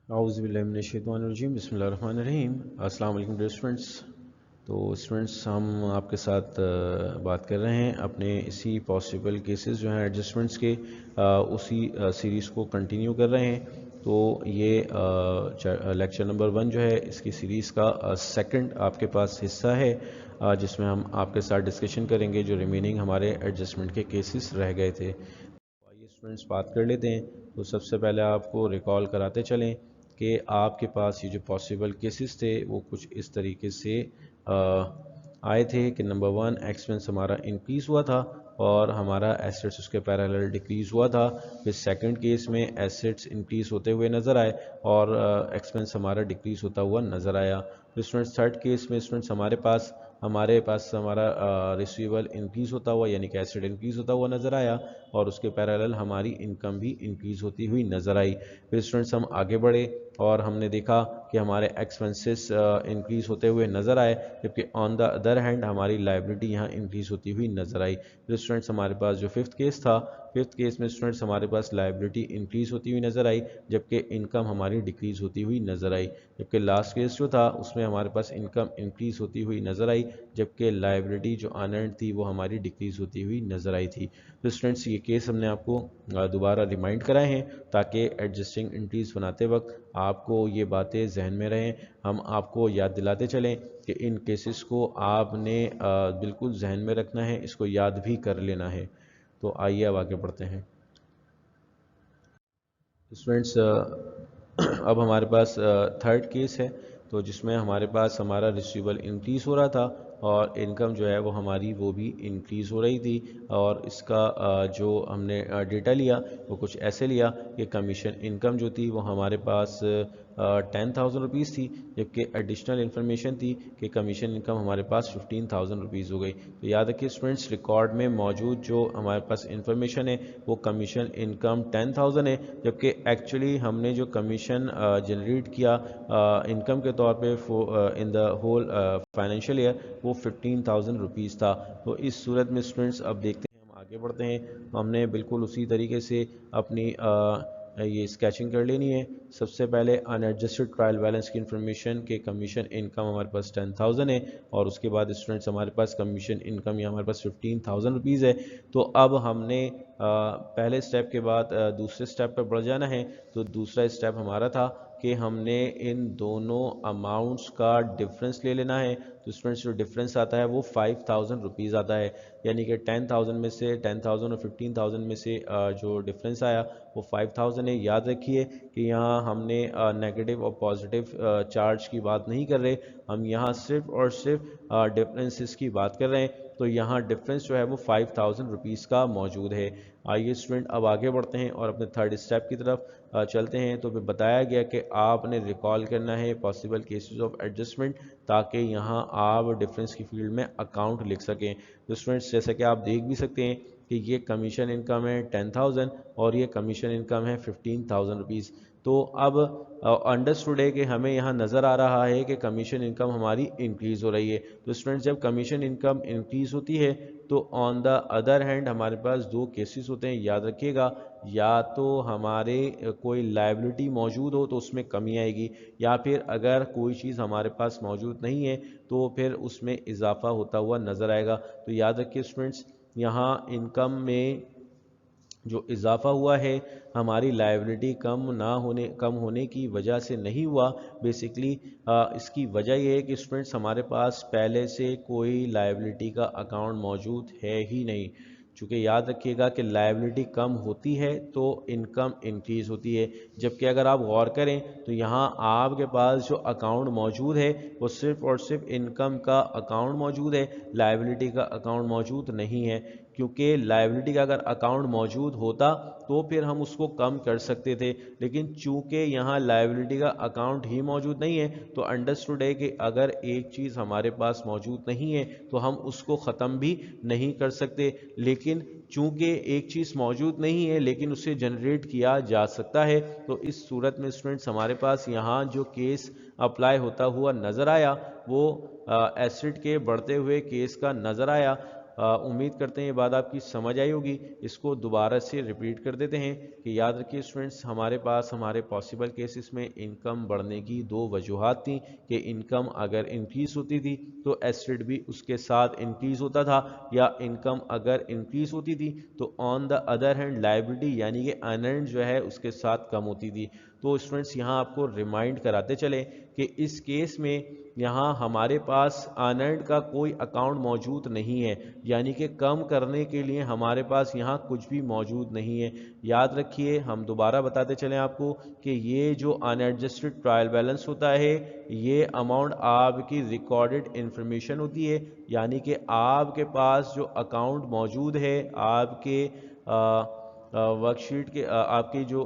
औज़ुबिल्लाहिमिनश्शैतानिर्रजीम बिस्मिल्लाहिर्रहमानिर्रहीम। अस्सलाम वालेकुम डियर स्टूडेंट्स। तो स्टूडेंट्स हम आपके साथ बात कर रहे हैं अपने इसी पॉसिबल केसेस जो हैं एडजस्टमेंट्स के, उसी सीरीज़ को कंटिन्यू कर रहे हैं। तो ये लेक्चर नंबर 1 जो है इसकी सीरीज़ का सेकंड आपके पास हिस्सा है, जिसमें हम आपके साथ डिस्कशन करेंगे जो रिमेनिंग हमारे एडजस्टमेंट के केसेस रह गए थे। आइए स्टूडेंट्स बात कर लेते हैं। तो सबसे पहले आपको रिकॉल कराते चलें कि आपके पास ये जो पॉसिबल केसेस थे वो कुछ इस तरीके से आए थे कि नंबर 1 एक्सपेंस हमारा इंक्रीज़ हुआ था और हमारा एसेट्स उसके पैरेलल डिक्रीज़ हुआ था। फिर सेकंड केस में एसेट्स इंक्रीज़ होते हुए नज़र आए और एक्सपेंस हमारा डिक्रीज़ होता हुआ नज़र आया। फिर स्टूडेंट्स थर्ड केस में स्टूडेंट्स हमारे पास हमारा रिसीवेबल इंक्रीज़ होता हुआ यानी कि एसेट इंक्रीज़ होता हुआ नज़र आया और उसके पैरेलल हमारी इनकम भी इंक्रीज़ होती हुई नज़र आई। फिर स्टूडेंट्स हम आगे बढ़े और हमने देखा कि हमारे एक्सपेंसेस इंक्रीज़ होते हुए नज़र आए, जबकि ऑन द अदर हैंड हमारी लाइबिलिटी यहाँ इंक्रीज़ होती हुई नज़र आई। फिर स्टूडेंट्स हमारे पास जो फिफ्थ केस था, फिफ्थ केस में स्टूडेंट्स हमारे पास लाइबिलिटी इंक्रीज़ होती हुई नज़र आई जबकि इनकम हमारी डिक्रीज़ होती हुई नज़र आई। जबकि लास्ट केस जो था उसमें हमारे पास इनकम इंक्रीज़ होती हुई नज़र आई जबकि लाइबिलिटी जो अनअर्न्ड थी वो हमारी डिक्रीज़ होती हुई नज़र आई थी। तो स्टूडेंट्स ये केस हमने आपको दोबारा रिमाइंड कराए हैं ताकि एडजस्टिंग एंट्रीज बनाते वक्त आपको ये बातें जहन में रहें। हम आपको याद दिलाते चलें कि इन केसेस को आपने बिल्कुल जहन में रखना है, इसको याद भी कर लेना है। तो आइए अब आगे बढ़ते हैं स्टूडेंट्स। अब हमारे पास थर्ड केस है, तो जिसमें हमारे पास हमारा रिसीवेबल इंक्रीज़ हो रहा था और इनकम जो है वो हमारी वो भी इंक्रीज़ हो रही थी। और इसका जो हमने डेटा लिया वो कुछ ऐसे लिया कि कमीशन इनकम जो थी वो हमारे पास 10,000 रुपीज़ थी, जबकि एडिशनल इन्फॉर्मेशन थी कि कमीशन इनकम हमारे पास 15,000 रुपीज़ हो गई। तो याद रखिए स्टूडेंट्स, रिकॉर्ड में मौजूद जो हमारे पास इन्फॉर्मेशन है वो कमीशन इनकम 10,000 है, जबकि एक्चुअली हमने जो कमीशन जनरेट किया इनकम के तौर पे in the whole financial year वो 15,000 रुपीज़ था। तो इस सूरत में स्टूडेंट्स अब देखते हैं, हम आगे बढ़ते हैं। हमने बिल्कुल उसी तरीके से अपनी ये स्केचिंग कर लेनी है। सबसे पहले अनएडजस्टेड ट्रायल बैलेंस की इन्फॉर्मेशन के कमीशन इनकम हमारे पास 10,000 है और उसके बाद स्टूडेंट्स हमारे पास कमीशन इनकम या हमारे पास 15,000 रुपीज़ है। तो अब हमने पहले स्टेप के बाद दूसरे स्टेप पर बढ़ जाना है। तो दूसरा स्टेप हमारा था कि हमने इन दोनों अमाउंट्स का डिफरेंस ले लेना है। तो स्टूडेंट्स जो डिफरेंस आता है वो 5,000 रुपीज़ आता है, यानी कि 10,000 में से 10,000 और 15,000 में से जो डिफरेंस आया वो 5,000 है। याद रखिए कि यहाँ हमने नेगेटिव और पॉजिटिव चार्ज की बात नहीं कर रहे, हम यहाँ सिर्फ और सिर्फ डिफरेंसेस की बात कर रहे हैं। तो यहाँ डिफरेंस जो है वो 5,000 रुपीज़ का मौजूद है। आइए स्टूडेंट अब आगे बढ़ते हैं और अपने थर्ड स्टेप की तरफ चलते हैं। तो फिर बताया गया कि आपने रिकॉल करना है पॉसिबल केसेस ऑफ एडजस्टमेंट ताकि यहाँ आप डिफरेंस की फील्ड में अकाउंट लिख सकें। तो स्टूडेंट्स जैसा कि आप देख भी सकते हैं कि ये कमीशन इनकम है 10,000 और ये कमीशन इनकम है 15,000 रुपीज़। तो अब अंडरस्टूड है कि हमें यहाँ नज़र आ रहा है कि कमीशन इनकम हमारी इंक्रीज़ हो रही है। तो स्टूडेंट्स जब कमीशन इनकम इंक्रीज़ होती है तो ऑन द अदर हैंड हमारे पास दो केसेस होते हैं, याद रखिएगा। या तो हमारे कोई लायबिलिटी मौजूद हो तो उसमें कमी आएगी, या फिर अगर कोई चीज़ हमारे पास मौजूद नहीं है तो फिर उसमें इजाफा होता हुआ नज़र आएगा। तो याद रखिए स्टूडेंट्स, यहाँ इनकम में जो इजाफा हुआ है हमारी लायबिलिटी कम होने की वजह से नहीं हुआ। बेसिकली इसकी वजह यह है कि स्टूडेंट्स हमारे पास पहले से कोई लायबिलिटी का अकाउंट मौजूद है ही नहीं। चूँकि याद रखिएगा कि लायबिलिटी कम होती है तो इनकम इंक्रीज़ होती है, जबकि अगर आप गौर करें तो यहाँ आपके पास जो अकाउंट मौजूद है वो सिर्फ और सिर्फ इनकम का अकाउंट मौजूद है, लायबिलिटी का अकाउंट मौजूद नहीं है। क्योंकि लायबिलिटी का अगर अकाउंट मौजूद होता तो फिर हम उसको कम कर सकते थे, लेकिन चूंकि यहाँ लायबिलिटी का अकाउंट ही मौजूद नहीं है तो अंडरस्टूड है कि अगर एक चीज़ हमारे पास मौजूद नहीं है तो हम उसको ख़त्म भी नहीं कर सकते। लेकिन चूंकि एक चीज़ मौजूद नहीं है लेकिन उसे जनरेट किया जा सकता है, तो इस सूरत में स्टूडेंट्स हमारे पास यहाँ जो केस अप्लाई होता हुआ नज़र आया वो एसिड के बढ़ते हुए केस का नज़र आया। उम्मीद करते हैं ये बात आपकी समझ आई होगी। इसको दोबारा से रिपीट कर देते हैं कि याद रखिए स्टूडेंट्स, हमारे पास हमारे पॉसिबल केसेस में इनकम बढ़ने की दो वजूहात थी कि इनकम अगर इंक्रीज होती थी तो एसेट भी उसके साथ इंक्रीज होता था, या इनकम अगर इंक्रीज होती थी तो on the other hand liability यानी कि अनअर्न्ड जो है उसके साथ कम होती थी। तो स्टूडेंट्स यहाँ आपको रिमाइंड कराते चले कि इस केस में यहाँ हमारे पास अनअर्न्ड का कोई अकाउंट मौजूद नहीं है, यानी कि कम करने के लिए हमारे पास यहाँ कुछ भी मौजूद नहीं है। याद रखिए, हम दोबारा बताते चलें आपको कि ये जो अनएडजस्टेड ट्रायल बैलेंस होता है ये अमाउंट आपकी रिकॉर्डेड इंफॉर्मेशन होती है, यानी कि आपके पास जो अकाउंट मौजूद है आपके वर्कशीट के आपकी जो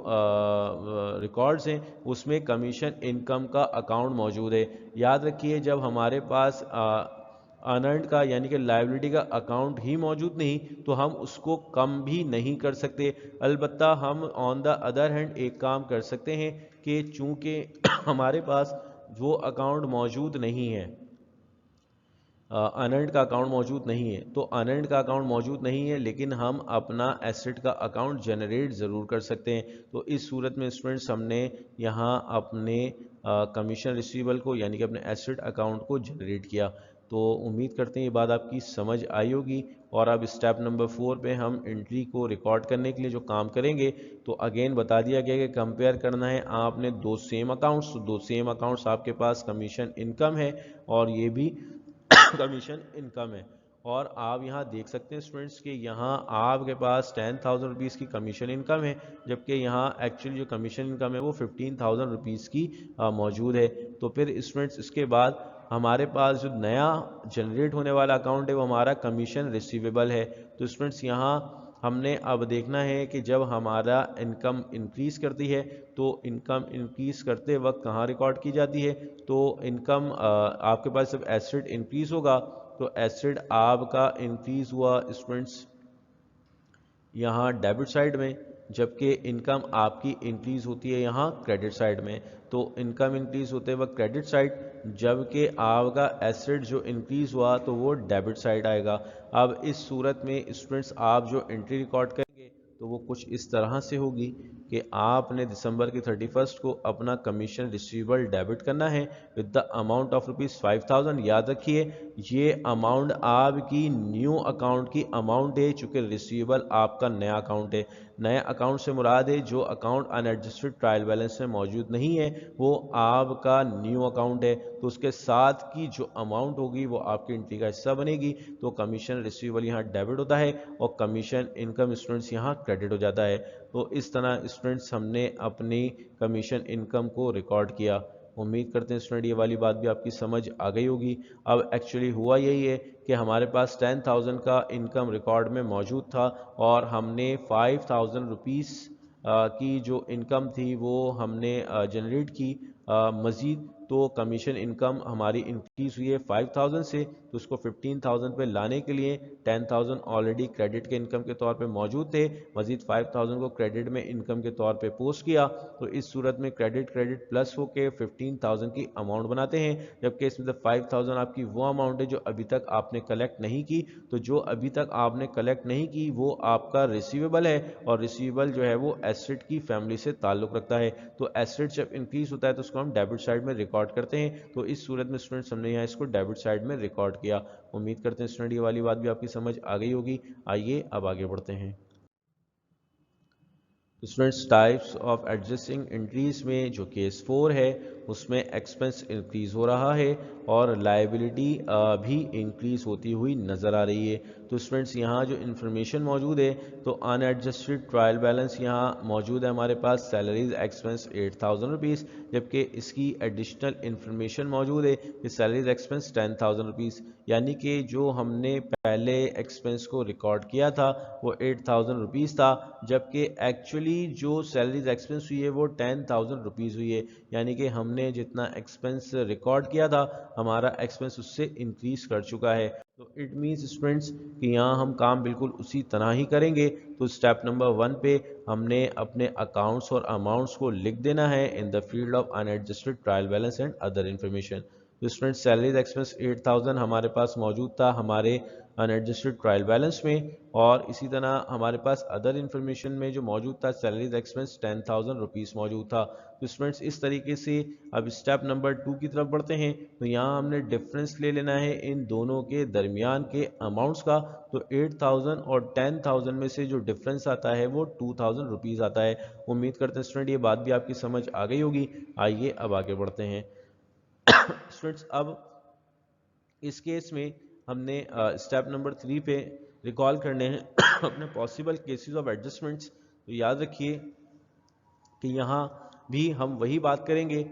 रिकॉर्ड्स हैं उसमें कमीशन इनकम का अकाउंट मौजूद है। याद रखिए, जब हमारे पास अनअर्न्ड का यानी कि लायबिलिटी का अकाउंट ही मौजूद नहीं तो हम उसको कम भी नहीं कर सकते। अलबत्ता हम ऑन द अदर हैंड एक काम कर सकते हैं कि चूंकि हमारे पास वो अकाउंट मौजूद नहीं है, अनअर्न्ड का अकाउंट मौजूद नहीं है, तो अनअर्न्ड का अकाउंट मौजूद नहीं है लेकिन हम अपना एसेट का अकाउंट जनरेट ज़रूर कर सकते हैं। तो इस सूरत में स्टूडेंट्स हमने यहाँ अपने कमीशन रिसीवेबल को यानी कि अपने एसेट अकाउंट को जनरेट किया। तो उम्मीद करते हैं ये बात आपकी समझ आई होगी। और अब स्टेप नंबर 4 पे हम एंट्री को रिकॉर्ड करने के लिए जो काम करेंगे, तो अगेन बता दिया गया कि कंपेयर करना है आपने दो सेम अकाउंट्स। तो दो सेम अकाउंट्स आपके पास कमीशन इनकम है और ये भी कमीशन इनकम है। और आप यहाँ देख सकते हैं स्टूडेंट्स कि यहाँ आपके पास 10,000 रुपीज़ की कमीशन इनकम है, जबकि यहाँ एक्चुअली जो कमीशन इनकम है वो 15,000 रुपीज़ की मौजूद है। तो फिर स्टूडेंट्स इसके बाद हमारे पास जो नया जनरेट होने वाला अकाउंट है वो हमारा कमीशन रिसीवेबल है। तो स्टूडेंट्स यहाँ हमने अब देखना है कि जब हमारा इनकम इंक्रीज़ करती है तो इनकम इंक्रीज़ करते वक्त कहाँ रिकॉर्ड की जाती है। तो इनकम आपके पास जब एसेट इंक्रीज़ होगा तो एसेट आपका इंक्रीज़ हुआ स्टूडेंट्स यहाँ डेबिट साइड में, जबकि इनकम आपकी इंक्रीज़ होती है यहाँ क्रेडिट साइड में। तो इनकम इंक्रीज़ होते वक्त क्रेडिट साइड, जबकि आपका एसेट जो इंक्रीज़ हुआ तो वो डेबिट साइड आएगा। अब इस सूरत में स्टूडेंट्स आप जो एंट्री रिकॉर्ड करेंगे तो वो कुछ इस तरह से होगी कि आपने दिसंबर की 31 को अपना कमीशन रिसीवेबल डेबिट करना है विद द अमाउंट ऑफ ₹5,000। याद रखिए, ये अमाउंट आपकी न्यू अकाउंट की अमाउंट है, चूँकि रिसीवेबल आपका नया अकाउंट है। नया अकाउंट से मुराद है जो अकाउंट अनएडजस्टेड ट्रायल बैलेंस में मौजूद नहीं है वो आपका न्यू अकाउंट है। तो उसके साथ की जो अमाउंट होगी वो आपकी एंट्री का हिस्सा बनेगी। तो कमीशन रिसीवेबल यहाँ डेबिट होता है और कमीशन इनकम स्टूडेंट्स यहाँ क्रेडिट हो जाता है। तो इस तरह स्टूडेंट्स हमने अपनी कमीशन इनकम को रिकॉर्ड किया। उम्मीद करते हैं स्टूडेंट ये वाली बात भी आपकी समझ आ गई होगी। अब एक्चुअली हुआ यही है कि हमारे पास 10,000 का इनकम रिकॉर्ड में मौजूद था और हमने 5,000 रुपीज़ की जो इनकम थी वो हमने जनरेट की मज़ीद। तो कमीशन इनकम हमारी इंक्रीज़ हुई है 5,000 से, तो उसको 15,000 पे लाने के लिए 10,000 ऑलरेडी क्रेडिट के इनकम के तौर पे मौजूद थे, मज़ीद 5,000 को क्रेडिट में इनकम के तौर पे पोस्ट किया। तो इस सूरत में क्रेडिट क्रेडिट प्लस होके 15,000 की अमाउंट बनाते हैं, जबकि इसमें से 5,000 आपकी वो अमाउंट है जो अभी तक आपने कलेक्ट नहीं की। तो जो अभी तक आपने कलेक्ट नहीं की वो आपका रिसीवेबल है, और रिसीवेबल जो है वो एसेट की फैमिली से ताल्लुक़ रखता है। तो एसेट जब इंक्रीज़ होता है तो उसको हम डेबिट साइड में रिकॉर्ड करते हैं। तो इस सूरत में स्टूडेंट्स हमने यहाँ इसको डेबिट साइड में रिकॉर्ड किया। उम्मीद करते हैं स्टूडेंट ये वाली बात भी आपकी समझ आ गई होगी। आइए अब आगे बढ़ते हैं। Students, types of adjusting entries में जो केस 4 है उसमें एक्सपेंस इंक्रीज़ हो रहा है और लायबिलिटी भी इंक्रीज़ होती हुई नज़र आ रही है। तो स्टूडेंट्स यहाँ जो इन्फॉर्मेशन मौजूद है तो अनएडजस्टेड ट्रायल बैलेंस यहाँ मौजूद है हमारे पास सैलरीज एक्सपेंस 8,000 रुपीज़, जबकि इसकी एडिशनल इन्फॉर्मेशन मौजूद है कि सैलरीज एक्सपेंस 10,000 रुपीज़, यानी कि जो हमने पहले एक्सपेंस को रिकॉर्ड किया था वो 8,000 रुपीज़ था, जबकि एक्चुअली जो सैलरीज एक्सपेंस हुई है वो 10,000 रुपीज़ हुई है। यानी कि हमने जितना एक्सपेंस रिकॉर्ड किया था हमारा एक्सपेंस उससे इंक्रीज़ कर चुका है। तो इट मीन्स स्टूडेंट्स कि यहाँ हम काम बिल्कुल उसी तरह ही करेंगे। तो स्टेप नंबर 1 पे हमने अपने अकाउंट्स और अमाउंट्स को लिख देना है in the field of unadjusted trial balance and other information. तो स्टूडेंट्स, सैलरीज एक्सपेंस 8,000 हमारे पास मौजूद था हमारे अनएडजस्टेड ट्रायल बैलेंस में। और इसी तरह हमारे पास अदर इन्फॉर्मेशन में जो मौजूद था सैलरीज एक्सपेंस 10,000 रुपीज़ मौजूद था। तो स्टूडेंट्स इस तरीके से अब स्टेप नंबर 2 की तरफ बढ़ते हैं। तो यहाँ हमने डिफरेंस ले लेना है इन दोनों के दरमियान के अमाउंट्स का। तो 8,000 और 10,000 में से जो डिफरेंस आता है वो 2,000 रुपीज़ आता है। उम्मीद करते हैं स्टूडेंट ये बात भी आपकी समझ आ गई होगी। आइए अब आगे बढ़ते हैं। स्टूडेंट्स अब इस केस में हमने स्टेप नंबर 3 पे रिकॉल करने हैं अपने पॉसिबल केसेस ऑफ एडजस्टमेंट्स। तो याद रखिए कि यहाँ भी हम वही बात करेंगे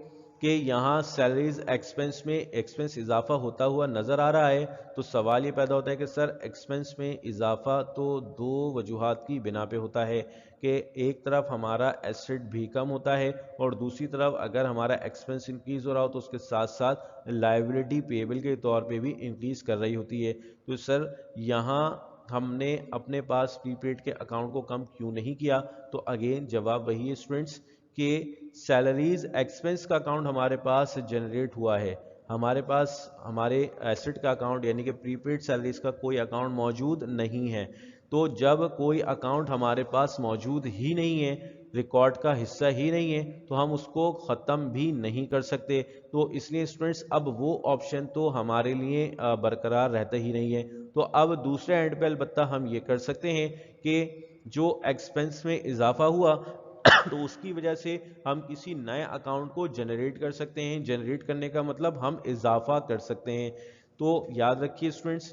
कि यहाँ सैलरीज एक्सपेंस में एक्सपेंस इजाफा होता हुआ नज़र आ रहा है। तो सवाल ये पैदा होता है कि सर एक्सपेंस में इजाफा तो दो वजूहात की बिना पे होता है कि एक तरफ हमारा एसेट भी कम होता है और दूसरी तरफ अगर हमारा एक्सपेंस इंक्रीज़ हो रहा हो तो उसके साथ साथ लायबिलिटी पेबल के तौर पे भी इंक्रीज़ कर रही होती है। तो सर यहाँ हमने अपने पास प्रीपेड के अकाउंट को कम क्यों नहीं किया? तो अगेन जवाब वही है स्टूडेंट्स कि सैलरीज एक्सपेंस का अकाउंट हमारे पास जनरेट हुआ है, हमारे पास हमारे एसेट का अकाउंट यानी कि प्रीपेड सैलरीज का कोई अकाउंट मौजूद नहीं है। तो जब कोई अकाउंट हमारे पास मौजूद ही नहीं है, रिकॉर्ड का हिस्सा ही नहीं है, तो हम उसको ख़त्म भी नहीं कर सकते। तो इसलिए स्टूडेंट्स अब वो ऑप्शन तो हमारे लिए बरकरार रहता ही नहीं है। तो अब दूसरे एंड पे अलबत्ता हम ये कर सकते हैं कि जो एक्सपेंस में इजाफा हुआ तो उसकी वजह से हम किसी नए अकाउंट को जनरेट कर सकते हैं। जनरेट करने का मतलब हम इजाफा कर सकते हैं। तो याद रखिए स्टूडेंट्स,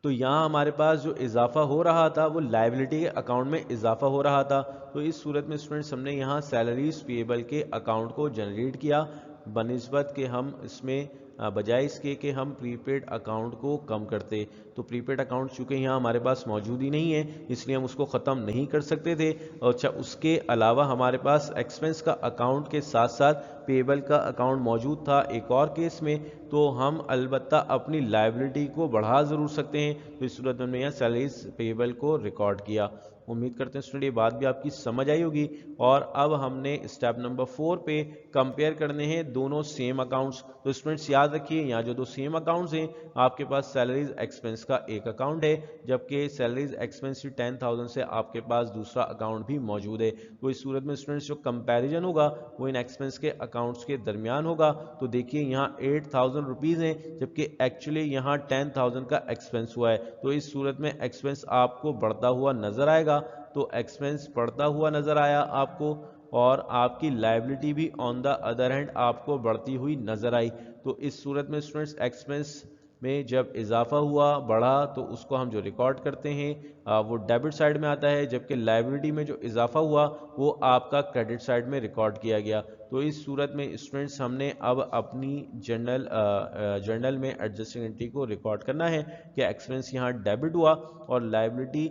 तो यहाँ हमारे पास जो इजाफा हो रहा था वो लायबिलिटी के अकाउंट में इजाफा हो रहा था। तो इस सूरत में स्टूडेंट्स हमने यहाँ सैलरीज पेएबल के अकाउंट को जनरेट किया बनिस्बत के हम इसमें बजाय इसके कि हम प्रीपेड अकाउंट को कम करते। तो प्रीपेड अकाउंट चूँकि यहाँ हमारे पास मौजूद ही नहीं है इसलिए हम उसको ख़त्म नहीं कर सकते थे। और अच्छा उसके अलावा हमारे पास एक्सपेंस का अकाउंट के साथ साथ पेएबल का अकाउंट मौजूद था एक और केस में। तो हम अलबत्ता अपनी लायबिलिटी को बढ़ा ज़रूर सकते हैं। तो इस सूरत में हमने यहाँ सैलरीज पेएबल को रिकॉर्ड किया। उम्मीद करते हैं स्टूडेंट ये बात भी आपकी समझ आई होगी। और अब हमने स्टेप नंबर 4 पे कंपेयर करने हैं दोनों सेम अकाउंट्स। तो स्टूडेंट्स याद रखिए यहाँ जो दो सेम अकाउंट्स हैं आपके पास सैलरीज एक्सपेंस का एक अकाउंट है जबकि सैलरीज एक्सपेंस 10,000 से आपके पास दूसरा अकाउंट भी मौजूद है। तो इस सूरत में स्टूडेंट्स जो कंपेरिजन होगा वो इन एक्सपेंस के अकाउंट्स के दरमियान होगा। तो देखिए यहाँ 8,000 रुपीज़ हैं जबकि एक्चुअली यहाँ 10,000 का एक्सपेंस हुआ है। तो इस सूरत में एक्सपेंस आपको बढ़ता हुआ नजर आएगा। तो एक्सपेंस बढ़ता हुआ नजर आया आपको और आपकी लायबिलिटी भी ऑन द अदर हैंड आपको बढ़ती हुई नजर आई। तो इस सूरत में स्टूडेंट्स एक्सपेंस में जब इजाफा हुआ बढ़ा तो उसको हम जो रिकॉर्ड करते हैं वो डेबिट साइड में आता है जबकि लायबिलिटी में जो इजाफा हुआ वो आपका क्रेडिट साइड में रिकॉर्ड किया गया। तो इस सूरत में स्टूडेंट्स हमने अब अपनी जर्नल में एडजस्टिंग एंट्री को रिकॉर्ड करना है कि एक्सपेंस यहाँ डेबिट हुआ और लायबिलिटी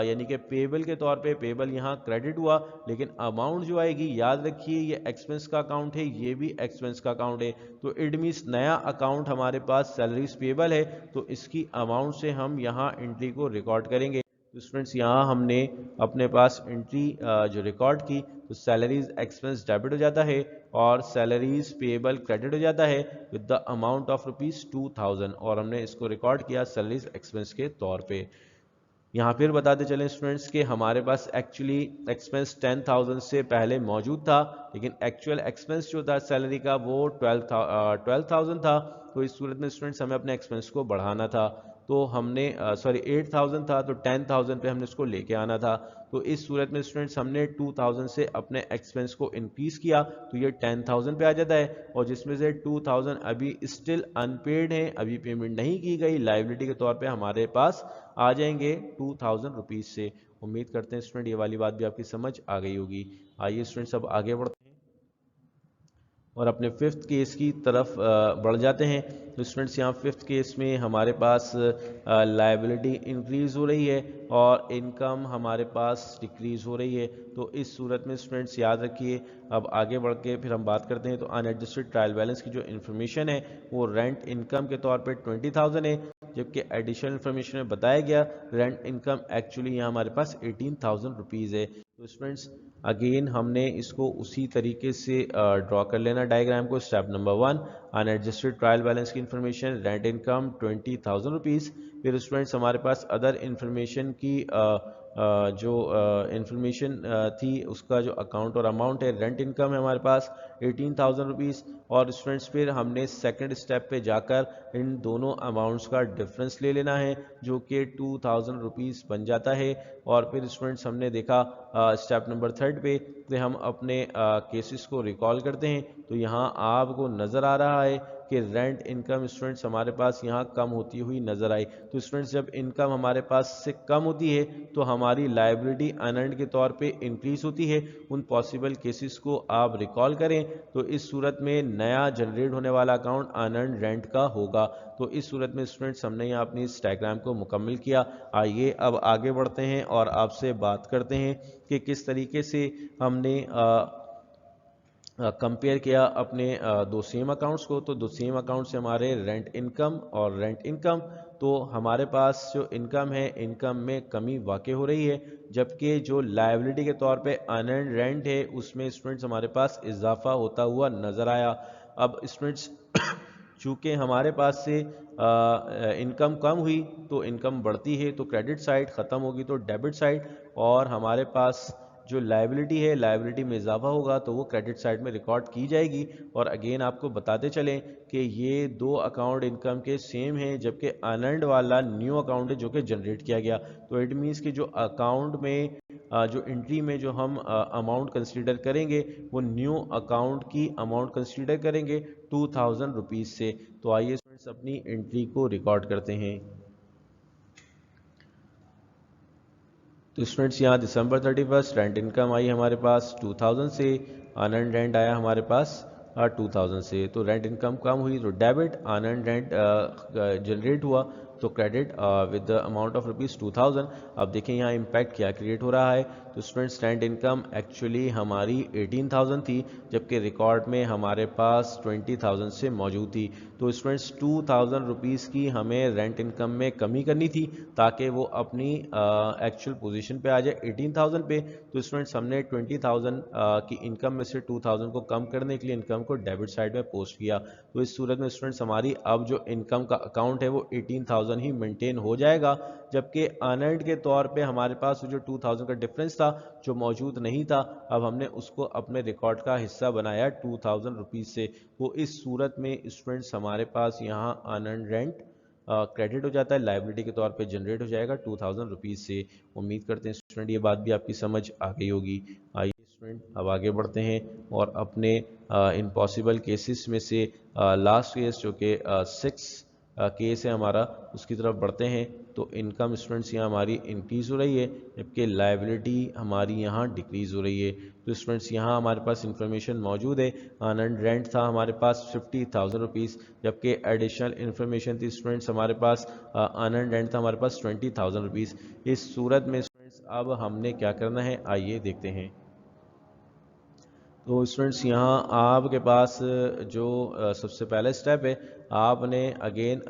यानी कि पेएबल के तौर पे पेएबल यहाँ क्रेडिट हुआ। लेकिन अमाउंट जो आएगी याद रखिए ये एक्सपेंस का अकाउंट है ये भी एक्सपेंस का अकाउंट है। तो इट मीन्स नया अकाउंट हमारे पास सैलरीज पेएबल है तो इसकी अमाउंट से हम यहाँ एंट्री को रिकॉर्ड करेंगे। तो स्टूडेंट्स यहाँ हमने अपने पास एंट्री जो रिकॉर्ड की तो सैलरीज एक्सपेंस डेबिट हो जाता है और सैलरीज पेएबल क्रेडिट हो जाता है विद द अमाउंट ऑफ ₹2,000 और हमने इसको रिकॉर्ड किया सैलरीज एक्सपेंस के तौर पे। यहाँ फिर बताते चलें स्टूडेंट्स कि हमारे पास एक्चुअली एक्सपेंस 10,000 से पहले मौजूद था लेकिन एक्चुअल एक्सपेंस जो था सैलरी का वो 12,000 था। तो इस सूरत में स्टूडेंट्स हमें अपने एक्सपेंस को बढ़ाना था। तो हमने 8,000 था तो 10,000 पे हमने इसको लेके आना था। तो इस सूरत में स्टूडेंट्स हमने 2,000 से अपने एक्सपेंस को इंक्रीज़ किया तो ये 10,000 पे आ जाता है और जिसमें से 2,000 अभी स्टिल अनपेड है अभी पेमेंट नहीं की गई लायबिलिटी के तौर पे हमारे पास आ जाएंगे 2,000 रुपीज़ से। उम्मीद करते हैं स्टूडेंट ये वाली बात भी आपकी समझ आ गई होगी। आइए स्टूडेंट्स अब आगे बढ़ते हैं और अपने फिफ्थ केस की तरफ बढ़ जाते हैं। तो स्टूडेंट्स यहाँ फिफ्थ केस में हमारे पास लायबिलिटी इंक्रीज़ हो रही है और इनकम हमारे पास डिक्रीज़ हो रही है। तो इस सूरत में स्टूडेंट्स याद रखिए अब आगे बढ़ के फिर हम बात करते हैं। तो अनएडजस्टेड ट्रायल बैलेंस की जो इन्फॉर्मेशन है वो रेंट इनकम के तौर पे 20,000 है जबकि एडिशनल इन्फॉर्मेशन में बताया गया रेंट इनकम एक्चुअली यहाँ हमारे पास 18,000 रुपीज़ है। तो स्टूडेंट्स अगेन हमने इसको उसी तरीके से ड्रॉ कर लेना डायग्राम को। Step number 1, unadjusted trial balance की इन्फॉर्मेशन, रेंट इनकम 20,000 रुपीज़। फिर स्टूडेंट्स हमारे पास अदर इन्फॉर्मेशन की जो इन्फॉर्मेशन थी उसका जो अकाउंट और अमाउंट है, रेंट इनकम है हमारे पास 18,000 रुपीज़। और स्टूडेंट्स फिर हमने सेकंड स्टेप पे जाकर इन दोनों अमाउंट्स का डिफरेंस ले लेना है जो कि 2,000 रुपीज़ बन जाता है। और फिर स्टूडेंट्स हमने देखा स्टेप नंबर 3 पे कि हम अपने केसेस को रिकॉल करते हैं। तो यहाँ आपको नज़र आ रहा है कि रेंट इनकम स्टूडेंट्स हमारे पास यहाँ कम होती हुई नज़र आई। तो स्टूडेंट्स जब इनकम हमारे पास से कम होती है तो हमारी लायबिलिटी अनअर्न्ड के तौर पे इंक्रीज होती है। उन पॉसिबल केसेस को आप रिकॉल करें तो इस सूरत में नया जनरेट होने वाला अकाउंट अनअर्न्ड रेंट का होगा। तो इस सूरत में स्टूडेंट्स हमने यहाँ अपनी इस डायग्राम को मुकम्मल किया। आइए अब आगे बढ़ते हैं और आपसे बात करते हैं कि किस तरीके से हमने कंपेयर किया अपने दो सेम अकाउंट्स को। तो दो सेम अकाउंट से हमारे रेंट इनकम और रेंट इनकम, तो हमारे पास जो इनकम है इनकम में कमी वाक़ई हो रही है, जबकि जो लायबिलिटी के तौर पे अनअर्न्ड रेंट है उसमें स्टूडेंट्स हमारे पास इजाफा होता हुआ नज़र आया। अब स्टूडेंट्स चूँकि हमारे पास से इनकम कम हुई तो इनकम बढ़ती है तो क्रेडिट साइड, ख़त्म होगी तो डेबिट साइड, और हमारे पास जो लायबिलिटी है लायबिलिटी में इजाफा होगा तो वो क्रेडिट साइड में रिकॉर्ड की जाएगी। और अगेन आपको बताते चलें कि ये दो अकाउंट इनकम के सेम हैं, जबकि अनअर्न्ड वाला न्यू अकाउंट है जो कि जनरेट किया गया। तो इट मीन्स कि जो अकाउंट में जो एंट्री में जो हम अमाउंट कंसीडर करेंगे वो न्यू अकाउंट की अमाउंट कंसीडर करेंगे 2,000 रुपीज़ से। तो आइए स्टूडेंट्स अपनी एंट्री को रिकॉर्ड करते हैं। तो स्टूडेंट्स यहाँ दिसंबर 31 रेंट इनकम आई हमारे पास 2,000 से, अनअर्न्ड रेंट आया हमारे पास 2,000 से। तो रेंट इनकम कम हुई तो डेबिट, अनअर्न्ड रेंट जनरेट हुआ तो credit with the amount of rupees 2,000। अब देखें यहाँ इम्पैक्ट क्या क्रिएट हो रहा है। तो स्टूडेंट्स रेंट इनकम एक्चुअली हमारी 18,000 थी, जबकि रिकॉर्ड में हमारे पास 20,000 से मौजूद थी। तो स्टूडेंट्स 2,000 रुपीज़ की हमें रेंट इनकम में कमी करनी थी ताकि वो अपनी एक्चुअल पोजीशन पे आ जाए 18,000 पे। तो स्टूडेंट्स हमने 20,000 की इनकम में से 2,000 को कम करने के लिए इनकम को डेबिट साइड में पोस्ट किया। तो इस सूरत में स्टूडेंट्स हमारी अब जो इनकम का अकाउंट है वो 18,000 ही मेंटेन हो जाएगा, जबकि अनअर्न्ड के तौर पे हमारे पास जो 2,000 का डिफरेंस था जो मौजूद नहीं था, अब हमने उसको अपने रिकॉर्ड का हिस्सा बनाया 2,000 रुपीज़ से। वो इस सूरत में स्टूडेंट्स हमारे पास यहाँ अनअर्न्ड रेंट क्रेडिट हो जाता है, लायबिलिटी के तौर पे जनरेट हो जाएगा 2,000 रुपीज़ से। उम्मीद करते हैं स्टूडेंट ये बात भी आपकी समझ आ गई होगी। आइए स्टूडेंट अब आगे बढ़ते हैं और अपने इन पॉसिबल केसेस में से लास्ट केस जो कि 6 केस है हमारा उसकी तरफ बढ़ते हैं। तो इनकम स्टूडेंट्स यहाँ हमारी इंक्रीज़ हो रही है, जबकि लायबिलिटी हमारी यहाँ डिक्रीज़ हो रही है। तो स्टूडेंट्स यहाँ हमारे पास इंफॉर्मेशन मौजूद है, अनअर्न्ड रेंट था हमारे पास 50,000 रुपीज़, जबकि एडिशनल इन्फॉर्मेशन थी स्टूडेंट्स हमारे पास अनअर्न्ड रेंट था हमारे पास 20,000 रुपीज़। इस सूरत में स्टूडेंट्स अब हमने क्या करना है आइए देखते हैं। तो स्टूडेंट्स यहाँ आपके पास जो सबसे पहला स्टेप है, आपने अगेन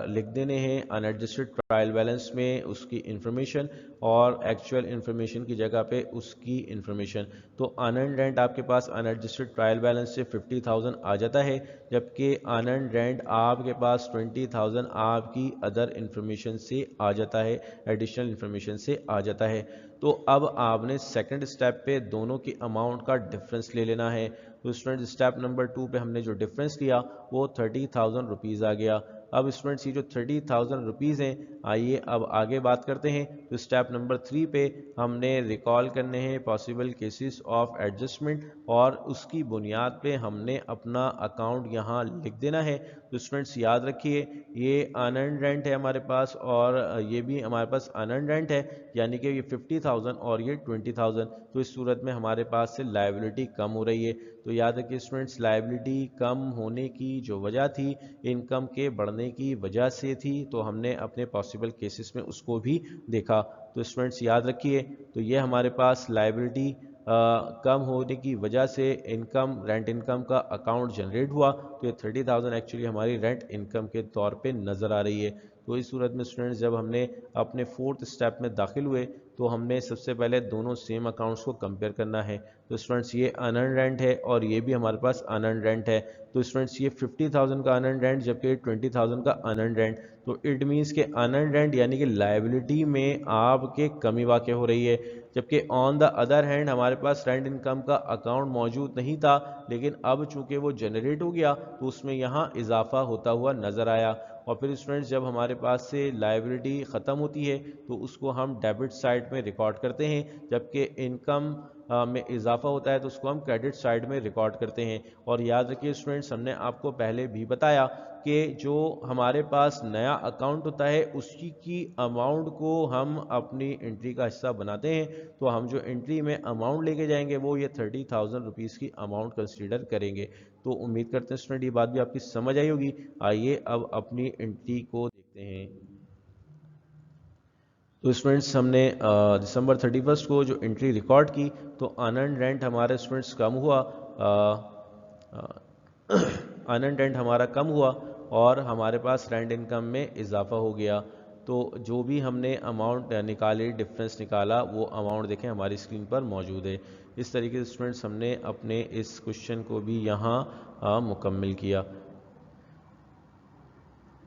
लिख देने हैं अनएडजस्टेड ट्रायल बैलेंस में उसकी इन्फॉर्मेशन और एक्चुअल इन्फॉर्मेशन की जगह पे उसकी इन्फॉर्मेशन। तो अनअर्न्ड रेंट आपके पास अनएडजस्टेड ट्रायल बैलेंस से 50,000 आ जाता है, जबकि अनअर्न्ड रेंट आपके पास 20,000 आपकी अदर इन्फॉर्मेशन से आ जाता है, एडिशनल इन्फॉर्मेशन से आ जाता है। तो अब आपने सेकंड स्टेप पे दोनों की अमाउंट का डिफरेंस ले लेना है। तो स्टूडेंट स्टेप नंबर 2 पे हमने जो डिफरेंस लिया वो 30,000 रुपीज़ आ गया। अब स्टूडेंट्स ये जो 30,000 रुपीज़ हैं, आइए अब आगे बात करते हैं। तो स्टेप नंबर 3 पे हमने रिकॉल करने हैं पॉसिबल केसेस ऑफ एडजस्टमेंट और उसकी बुनियाद पे हमने अपना अकाउंट यहाँ लिख देना है। तो स्टूडेंट्स याद रखिए ये अनअर्न्ड रेंट है हमारे पास और ये भी हमारे पास अनअर्न्ड रेंट है, यानी कि ये 50,000 और ये 20,000। तो इस सूरत में हमारे पास से लायबिलिटी कम हो रही है। तो याद रखिए स्टूडेंट्स लायबिलिटी कम होने की जो वजह थी इनकम के बढ़ने की वजह से थी, तो हमने अपने पॉसिबल केसेस में उसको भी देखा। तो स्टूडेंट्स याद रखिए तो ये हमारे पास लायबिलिटी कम होने की वजह से इनकम रेंट इनकम का अकाउंट जनरेट हुआ। तो ये 30,000 एक्चुअली हमारी रेंट इनकम के तौर पे नज़र आ रही है। तो इस सूरत में स्टूडेंट्स जब हमने अपने फोर्थ स्टेप में दाखिल हुए तो हमने सबसे पहले दोनों सेम अकाउंट्स को कंपेयर करना है। तो स्टूडेंट्स ये अनअर्न्ड रेंट है और ये भी हमारे पास अनअर्न्ड रेंट है। तो स्टूडेंट्स ये 50,000 का अनअर्न्ड रेंट जबकि 20,000 का अनअर्न्ड रेंट। तो इट मीन्स के अनअर्न्ड रेंट यानी कि लायबिलिटी में आपके कमी वाक़ हो रही है, जबकि ऑन द अदर हैंड हमारे पास रेंट इनकम का अकाउंट मौजूद नहीं था, लेकिन अब चूंकि वो जनरेट हो गया तो उसमें यहाँ इजाफा होता हुआ नज़र आया। और फिर स्टूडेंट्स जब हमारे पास से लायबिलिटी ख़त्म होती है तो उसको हम डेबिट साइड में रिकॉर्ड करते हैं, जबकि इनकम में इजाफा होता है तो उसको हम क्रेडिट साइड में रिकॉर्ड करते हैं। और याद रखिए स्टूडेंट्स, हमने आपको पहले भी बताया कि जो हमारे पास नया अकाउंट होता है उसकी की अमाउंट को हम अपनी एंट्री का हिस्सा बनाते हैं। तो हम जो एंट्री में अमाउंट लेके जाएंगे वो ये 30,000 रुपीज़ की अमाउंट कंसीडर करेंगे। तो उम्मीद करते हैं स्टूडेंट ये बात भी आपकी समझ आई होगी। आइए अब अपनी एंट्री को देखते हैं। तो स्टूडेंट्स हमने दिसंबर 31 को जो एंट्री रिकॉर्ड की तो अनअर्न्ड रेंट हमारे स्टूडेंट्स कम हुआ, अनअर्न्ड रेंट हमारा कम हुआ और हमारे पास रेंट इनकम में इजाफा हो गया। तो जो भी हमने अमाउंट निकाली, डिफरेंस निकाला, वो अमाउंट देखें हमारी स्क्रीन पर मौजूद है। इस तरीके से स्टूडेंट्स हमने अपने इस क्वेश्चन को भी यहाँ मुकम्मल किया।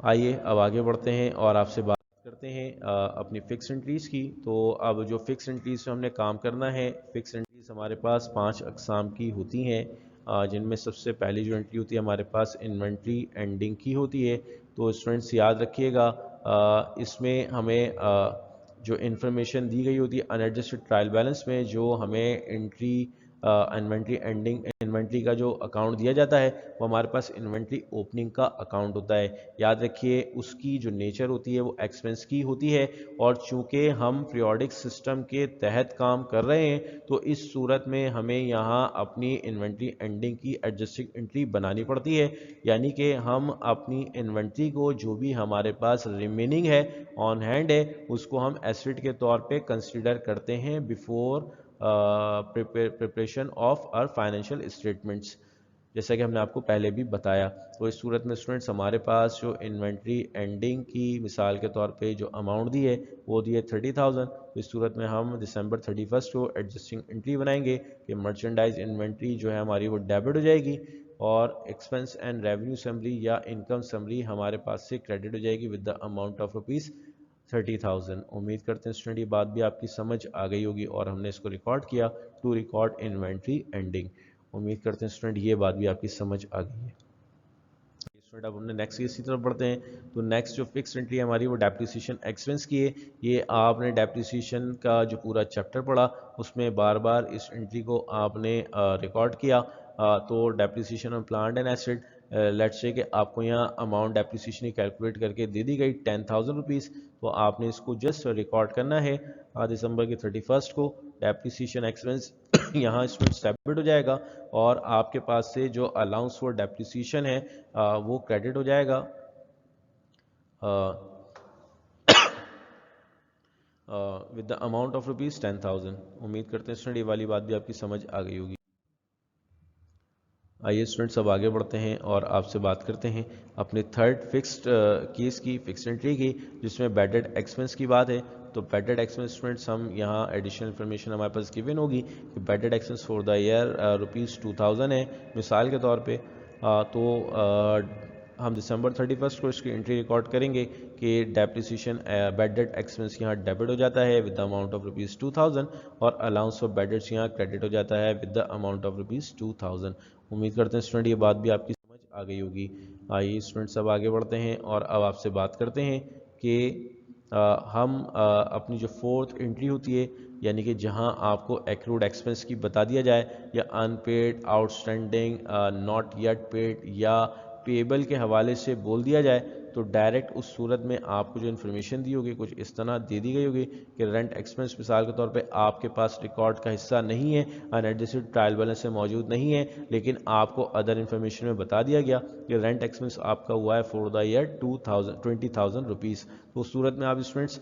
आइए अब आगे बढ़ते हैं और आपसे बात करते हैं अपनी फिक्स एंट्रीज़ की। तो अब जो फिक्स एंट्रीज़ से हमने काम करना है, फिक्स एंट्रीज़ हमारे पास 5 अक़साम की होती हैं, जिनमें सबसे पहली जो एंट्री होती है हमारे पास इन्वेंट्री एंडिंग की होती है। तो स्टूडेंट्स याद रखिएगा इसमें हमें जो इन्फॉर्मेशन दी गई होती है अनएडजस्टेड ट्रायल बैलेंस में, जो हमें एंट्री इन्वेंट्री एंडिंग इन्वेंट्री का जो अकाउंट दिया जाता है वो हमारे पास इन्वेंट्री ओपनिंग का अकाउंट होता है। याद रखिए उसकी जो नेचर होती है वो एक्सपेंस की होती है, और चूंकि हम पीरियोडिक सिस्टम के तहत काम कर रहे हैं तो इस सूरत में हमें यहाँ अपनी इन्वेंट्री एंडिंग की एडजस्टिंग एंट्री बनानी पड़ती है। यानी कि हम अपनी इन्वेंट्री को जो भी हमारे पास रिमेनिंग है, ऑन हैंड है, उसको हम एसेट के तौर पे कंसीडर करते हैं before preparation of our financial statements, जैसा कि हमने आपको पहले भी बताया। तो इस सूरत में स्टूडेंट्स हमारे पास जो इन्वेंट्री एंडिंग की मिसाल के तौर पे जो अमाउंट दी है वो दी है 30,000। तो इस सूरत में हम दिसंबर 31 को एडजस्टिंग एंट्री बनाएंगे कि मर्चेंडाइज इन्वेंट्री जो है हमारी वो डेबिट हो जाएगी और एक्सपेंस एंड रेवेन्यू समरी या इनकम समरी हमारे पास से क्रेडिट हो जाएगी with the amount of rupees 30,000। उम्मीद करते हैं स्टूडेंट ये बात भी आपकी समझ आ गई होगी और हमने इसको रिकॉर्ड किया टू रिकॉर्ड इन्वेंट्री एंडिंग। उम्मीद करते हैं स्टूडेंट ये बात भी आपकी समझ आ गई है। स्टूडेंट अब हमने नेक्स्ट इसी तरफ बढ़ते हैं। तो नेक्स्ट जो फिक्स एंट्री हमारी वो डेप्रिसिएशन एक्सपेंस की है। ये आपने डेप्रिसिएशन का जो पूरा चैप्टर पढ़ा उसमें बार बार इस एंट्री को आपने रिकॉर्ड किया। तो depreciation on plant and asset, let's say कि आपको यहाँ अमाउंट डेप्रिसिएशन की कैलकुलेट करके दे दी गई 10,000 रुपीज़। तो आपने इसको जस्ट रिकॉर्ड करना है दिसंबर की 31 को। डेप्रिसिएशन एक्सपेंस यहाँ इसमें डेबिट हो जाएगा और आपके पास से जो अलाउंस फॉर डेप्रिसिएशन है वो क्रेडिट हो जाएगा with the amount of rupees 10,000। उम्मीद करते हैं स्टूडेंट ये वाली बात भी आपकी समझ आ गई होगी। आइए स्टूडेंट्स अब आगे बढ़ते हैं और आपसे बात करते हैं अपने थर्ड फिक्स्ड केस की, फिक्स्ड एंट्री की, जिसमें बैडेड एक्सपेंस की बात है। तो बैडेड एक्सपेंस स्टूडेंट्स हम यहाँ एडिशनल इन्फॉर्मेशन हमारे पास गिवन होगी कि bedded expense for the year rupees 2,000 है मिसाल के तौर पे। हम दिसंबर 31 को इसकी एंट्री रिकॉर्ड करेंगे कि डेप्रिसिएशन बैडेड एक्सपेंस यहाँ डेबिट हो जाता है with the amount of rupees 2,000 और अलाउंस ऑफ बैडेड्स यहाँ क्रेडिट हो जाता है with the amount of rupees 2,000। उम्मीद करते हैं स्टूडेंट ये बात भी आपकी समझ आ गई होगी। आइए स्टूडेंट्स अब आगे बढ़ते हैं और अब आपसे बात करते हैं कि हम अपनी जो फोर्थ एंट्री होती है यानी कि जहां आपको एक्रूड एक्सपेंस की बता दिया जाए या unpaid, outstanding, not yet paid या पेबल के हवाले से बोल दिया जाए तो डायरेक्ट उस सूरत में आपको जो इन्फॉर्मेशन दी होगी कुछ इस तरह दे दी गई होगी कि रेंट एक्सपेंस मिसाल के तौर पे आपके पास रिकॉर्ड का हिस्सा नहीं है, अनएडजस्टेड ट्रायल बैलेंस से मौजूद नहीं है, लेकिन आपको अदर इन्फॉर्मेशन में बता दिया गया कि रेंट एक्सपेंस आपका हुआ है फॉर द ईयर 20,000 रुपीज़। तो उस सूरत में आप स्टूडेंट्स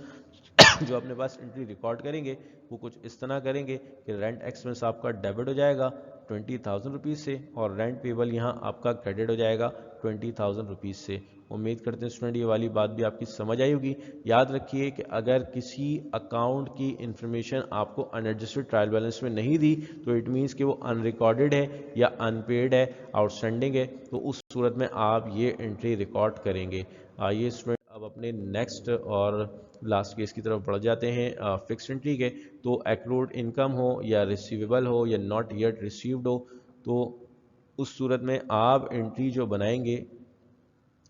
जो अपने पास एंट्री रिकॉर्ड करेंगे वो कुछ इस तरह करेंगे कि रेंट एक्सपेंस आपका डेबिट हो जाएगा 20,000 रुपीज़ से और रेंट पेबल यहाँ आपका क्रेडिट हो जाएगा 20,000 रुपीज़ से। उम्मीद करते हैं स्टूडेंट ये वाली बात भी आपकी समझ आई होगी। याद रखिए कि अगर किसी अकाउंट की इंफॉर्मेशन आपको अनएडजस्टेड ट्रायल बैलेंस में नहीं दी तो इट मीन्स कि वो अनरिकॉर्डेड है या अनपेड है, आउटस्टैंडिंग है, तो उस सूरत में आप ये एंट्री रिकॉर्ड करेंगे। आइए स्टूडेंट अब अपने नेक्स्ट और लास्ट केस की तरफ बढ़ जाते हैं फिक्स्ड एंट्री के। तो एक्रूड इनकम हो या रिसीवेबल हो या नॉट येट रिसीव्ड हो, तो उस सूरत में आप एंट्री जो बनाएंगे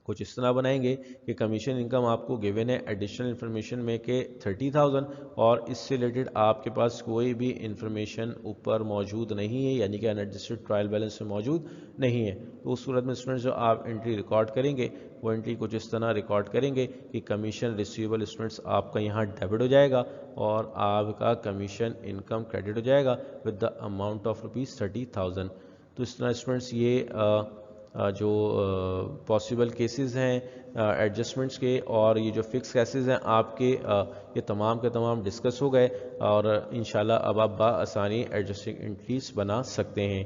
कुछ इस तरह बनाएंगे कि कमीशन इनकम आपको गिवन है एडिशनल इन्फॉर्मेशन में के 30,000 और इससे रिलेटेड आपके पास कोई भी इंफॉर्मेशन ऊपर मौजूद नहीं है, यानी कि अनएडजस्टेड ट्रायल बैलेंस में मौजूद नहीं है। तो उस सूरत में स्टूडेंट जो आप एंट्री रिकॉर्ड करेंगे वो एंट्री कुछ इस तरह रिकॉर्ड करेंगे कि कमीशन रिसीवेबल स्टूडेंट्स आपका यहाँ डेबिट हो जाएगा और आपका कमीशन इनकम क्रेडिट हो जाएगा विद द अमाउंट ऑफ ₹30,000। तो इस तरह स्टूडेंट्स ये जो पॉसिबल केसेस हैं एडजस्टमेंट्स के और ये जो फिक्स केसेस हैं आपके ये तमाम के तमाम डिस्कस हो गए और इंशाल्लाह अब आप आसानी एडजस्टिंग एंट्रीज बना सकते हैं।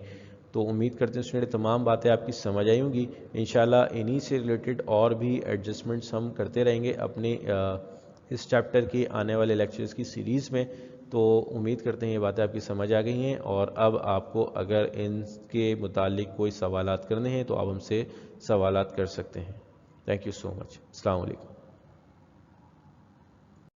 तो उम्मीद करते हैं स्टूडेंट तमाम बातें आपकी समझ आई होंगी। इंशाल्लाह इन्हीं से रिलेटेड और भी एडजस्टमेंट्स हम करते रहेंगे अपने इस चैप्टर के आने वाले लेक्चर्स की सीरीज़ में। तो उम्मीद करते हैं ये बातें आपकी समझ आ गई हैं और अब आपको अगर इनके मुतालिक कोई सवालात करने हैं तो आप हमसे सवालात कर सकते हैं। Thank you so much. अस्सलाम वालेकुम।